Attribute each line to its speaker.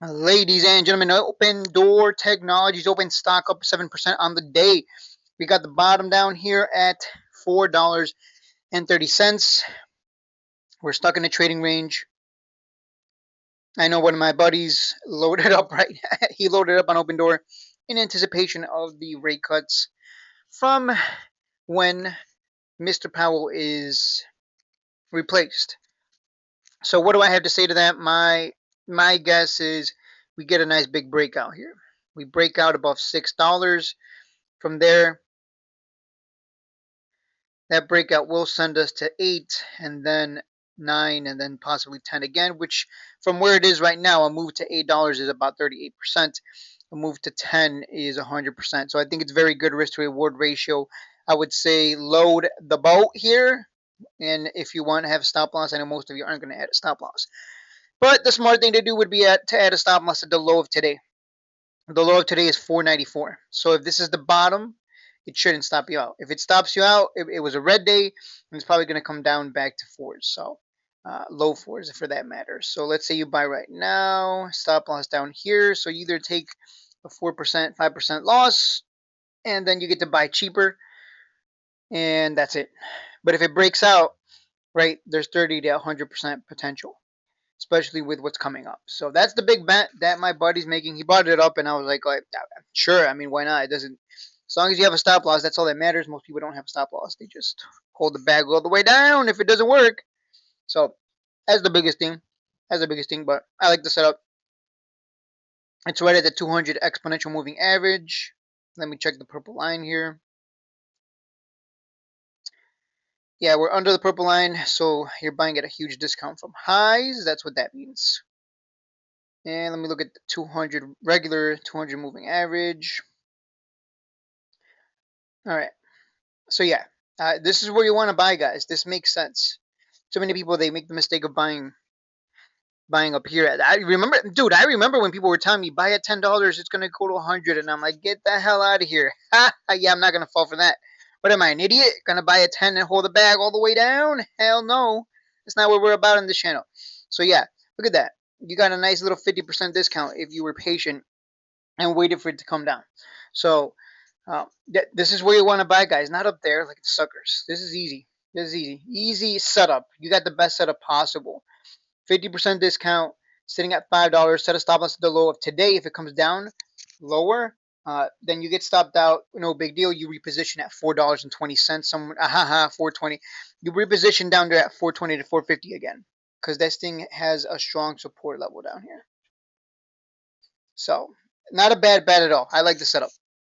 Speaker 1: Ladies and gentlemen, Opendoor Technologies open stock up 7% on the day. We got the bottom down here at $4.30. We're stuck in a trading range. I know one of my buddies loaded up he loaded up on Opendoor in anticipation of the rate cuts from when Mr. Powell is replaced. So what do I have to say to that? My guess is we get a nice big breakout here. We break out above $6. From there, that breakout will send us to 8 and then 9 and then possibly 10 again, which from where it is right now, a move to $8 is about 38%. A move to 10 is 100%. So I think it's very good risk to reward ratio. I would say load the boat here. And if you want to have a stop loss, I know most of you aren't going to add a stop loss. But the smart thing to do would be to add a stop loss at the low of today. The low of today is 494. So if this is the bottom, it shouldn't stop you out. If it stops you out, it was a red day, and it's probably going to come down back to fours. So low fours for that matter. So let's say you buy right now, stop loss down here. So you either take a 4%, 5% loss, and then you get to buy cheaper, and that's it. But if it breaks out, right, there's 30 to 100% potential, especially with what's coming up. So that's the big bet that my buddy's making. He brought it up, and I was like, sure. I mean, why not? It doesn't. As long as you have a stop loss, that's all that matters. Most people don't have a stop loss. They just hold the bag all the way down if it doesn't work. So that's the biggest thing. That's the biggest thing. But I like the setup. It's right at the 200 exponential moving average. Let me check the purple line here. Yeah, we're under the purple line, so you're buying at a huge discount from highs. That's what that means. And let me look at the 200 regular 200 moving average. All right. So yeah, this is where you want to buy, guys. This makes sense. So many people, they make the mistake of buying up here. I remember when people were telling me buy at $10, it's gonna go to 100, and I'm like, get the hell out of here. Yeah, I'm not gonna fall for that. What am I, an idiot? Gonna buy at 10 and hold the bag all the way down? Hell no. That's not what we're about in this channel. So yeah, look at that. You got a nice little 50% discount if you were patient and waited for it to come down. So this is where you want to buy, guys, not up there like the suckers. This is easy. This is easy. Easy setup. You got the best setup possible. 50% discount, sitting at $5. Set a stop loss at the low of today. If it comes down lower, then you get stopped out. No big deal. You reposition at $4.20. Some 420. You reposition down there at 420 to 450 again, because this thing has a strong support level down here. So not a bad bet at all. I like the setup.